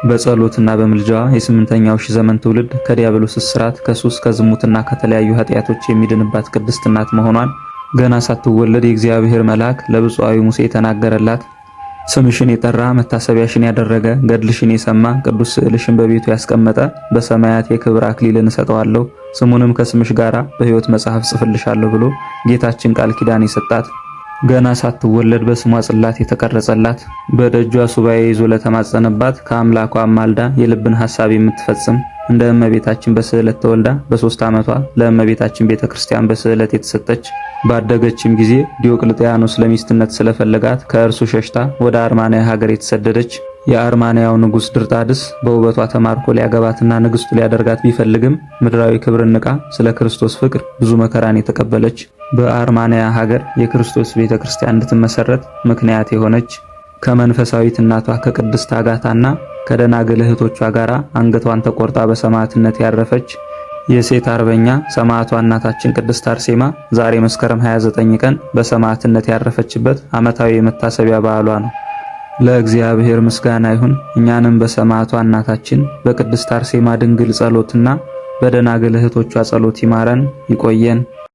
በጸሎትና በምልጃዋ የስምንተኛው ሺህ ዘመን ትውልድ ከዲያብሎስ እስራት ከሱስ ከዝሙትና ከተለያዩ ኃጢአቶች የሚድንባት ቅድስት እናት መሆኗን ገና ሳትወለድ የእግዚአብሔር መልአክ ለብፁዓዊ ሙሴ የተናገረላት፣ ስምሽን የጠራ መታሰቢያሽን ያደረገ ገድልሽን የሰማ ቅዱስ ስዕልሽን በቤቱ ያስቀመጠ በሰማያት የክብር አክሊልን እሰጠዋለሁ ስሙንም ከስምሽ ጋራ በሕይወት መጽሐፍ ጽፍልሻለሁ ብሎ ጌታችን ቃል ኪዳን የሰጣት፣ ገና ሳትወለድ በስሟ ጽላት የተቀረጸላት፣ በደጇ ሱባኤ ይዞ ለተማጸነባት ከአምላኳ አማልዳ የልብን ሐሳብ የምትፈጽም እንደ እመቤታችን በስዕለት ተወልዳ በ3 ዓመቷ ለእመቤታችን ቤተክርስቲያን በስዕለት የተሰጠች፣ ባደገችም ጊዜ ዲዮቅልጥያኖስ ለሚስትነት ስለፈለጋት ከእርሱ ሸሽታ ወደ አርማንያ ሀገር የተሰደደች፣ የአርማንያው ንጉሥ ድርጣድስ በውበቷ ተማርኮ ሊያገባትና ንግሥቱ ሊያደርጋት ቢፈልግም ምድራዊ ክብርን ንቃ ስለ ክርስቶስ ፍቅር ብዙ መከራን የተቀበለች፣ በአርማንያ ሀገር የክርስቶስ ቤተክርስቲያን እንድትመሰረት ምክንያት የሆነች፣ ከመንፈሳዊት እናቷ ከቅድስት አጋታና ከደናግል እህቶቿ ጋር አንገቷን ተቆርጣ በሰማዕትነት ያረፈች የሴት አርበኛ ሰማዕቷ እናታችን ቅድስት አርሴማ ዛሬ መስከረም 29 ቀን በሰማዕትነት ያረፈችበት ዓመታዊ የመታሰቢያ በዓሏ ነው። ለእግዚአብሔር ምስጋና ይሁን። እኛንም በሰማዕቷ እናታችን በቅድስት አርሴማ ድንግል ጸሎትና በደናግል እህቶቿ ጸሎት ይማረን ይቆየን።